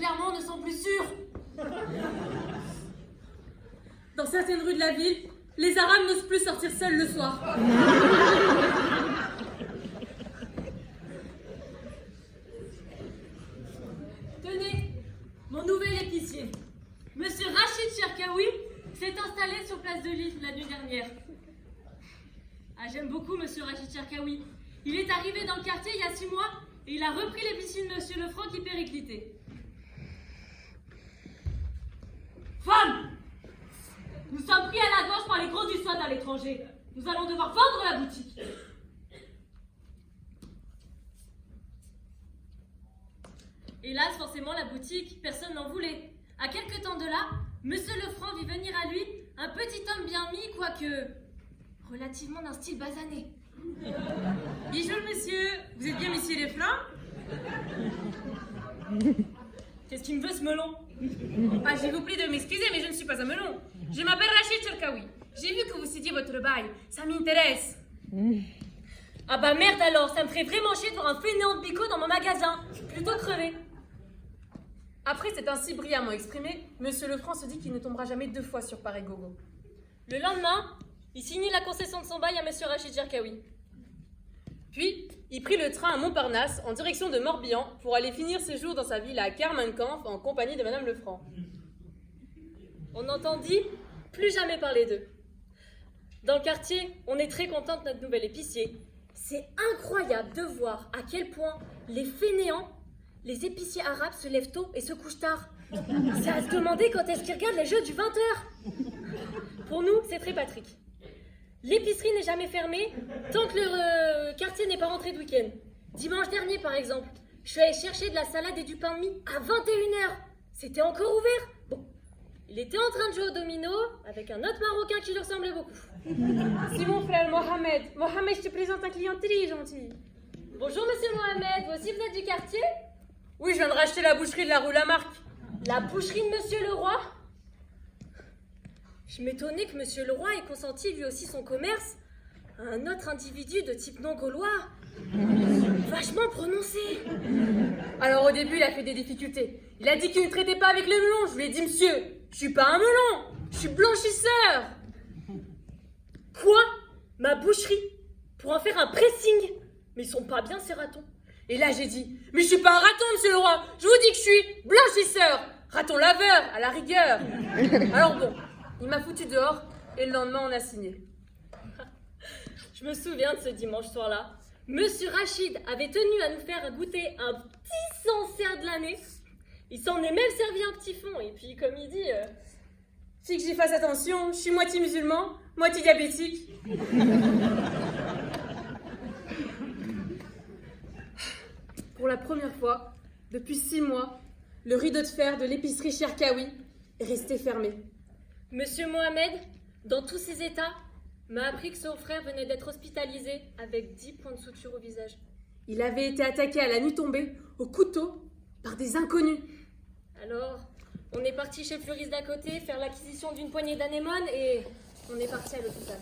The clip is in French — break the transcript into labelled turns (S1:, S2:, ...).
S1: clairement ne sont plus sûrs.
S2: Dans certaines rues de la ville, les Arabes n'osent plus sortir seuls le soir.
S1: Tenez, mon nouvel épicier. Monsieur Rachid Cherkaoui s'est installé sur Place de Lille la nuit dernière. Ah, j'aime beaucoup Monsieur Rachid Cherkaoui. Il est arrivé dans le quartier il y a 6 mois et il a repris l'épicerie de Monsieur Lefranc qui périclitait. Femme! Nous sommes pris à la gorge par les gros du SWAT à l'étranger. Nous allons devoir vendre la boutique. Hélas, forcément, la boutique, personne n'en voulait. À quelque temps de là, Monsieur Lefranc vit venir à lui un petit homme bien mis, quoique relativement d'un style basané.
S2: Bonjour monsieur, vous êtes bien monsieur Lefranc?
S1: Qu'est-ce qu'il me veut ce melon?
S2: Ah, je vous prie de m'excuser, mais je ne suis pas un melon. Je m'appelle Rachid Cherkaoui. J'ai vu que vous cédiez votre bail. Ça m'intéresse.
S1: Ah bah merde alors, ça me ferait vraiment chier de voir un fainéant de bico dans mon magasin. Je suis plutôt crevée.
S2: Après c'est ainsi brillamment exprimé, monsieur Lefranc se dit qu'il ne tombera jamais 2 fois sur pareil gogo.
S1: Le lendemain, il signait la concession de son bail à Monsieur Rachid Cherkaoui.
S2: Puis, il prit le train à Montparnasse en direction de Morbihan pour aller finir ses jours dans sa villa à Kermenkampf en compagnie de Madame Lefranc.
S1: On n'entendit plus jamais parler d'eux. Dans le quartier, on est très content de notre nouvel épicier. C'est incroyable de voir à quel point les fainéants, les épiciers arabes se lèvent tôt et se couchent tard. C'est à se demander quand est-ce qu'ils regardent les jeux du 20h. Pour nous, c'est très Patrick. L'épicerie n'est jamais fermée tant que le quartier n'est pas rentré de week-end. Dimanche dernier, par exemple, je suis allée chercher de la salade et du pain de mie à 21h. C'était encore ouvert. Bon, il était en train de jouer au domino avec un autre Marocain qui lui ressemblait beaucoup.
S2: C'est mon frère Mohamed. Mohamed, je te présente un client très gentil.
S1: Bonjour, monsieur Mohamed. Vous aussi, vous êtes du quartier?
S2: Oui, je viens de racheter la boucherie de la rue Lamarck.
S1: La boucherie de monsieur Leroy? Je m'étonnais que monsieur Leroy ait consenti lui aussi son commerce à un autre individu de type non gaulois. Vachement prononcé.
S2: Alors au début, il a fait des difficultés. Il a dit qu'il ne traitait pas avec les melons. Je lui ai dit, monsieur, je suis pas un melon, je suis blanchisseur.
S1: Quoi? Ma boucherie? Pour en faire un pressing? Mais ils sont pas bien ces ratons.
S2: Et là, j'ai dit, mais je suis pas un raton, monsieur Leroy. Je vous dis que je suis blanchisseur. Raton laveur, à la rigueur. Alors bon, il m'a foutu dehors et le lendemain, on a signé.
S1: Je me souviens de ce dimanche soir-là. Monsieur Rachid avait tenu à nous faire goûter un petit Sancerre de l'année. Il s'en est même servi un petit fond. Et puis, comme il dit...
S2: Si que j'y fasse attention, je suis moitié musulman, moitié diabétique. Pour la première fois, depuis 6 mois, le rideau de fer de l'épicerie Cherkaoui est resté fermé.
S1: Monsieur Mohamed, dans tous ses états, m'a appris que son frère venait d'être hospitalisé avec 10 points de suture au visage.
S2: Il avait été attaqué à la nuit tombée, au couteau, par des inconnus.
S1: Alors, on est parti chez le fleuriste d'à côté faire l'acquisition d'une poignée d'anémones et on est parti à l'hôpital.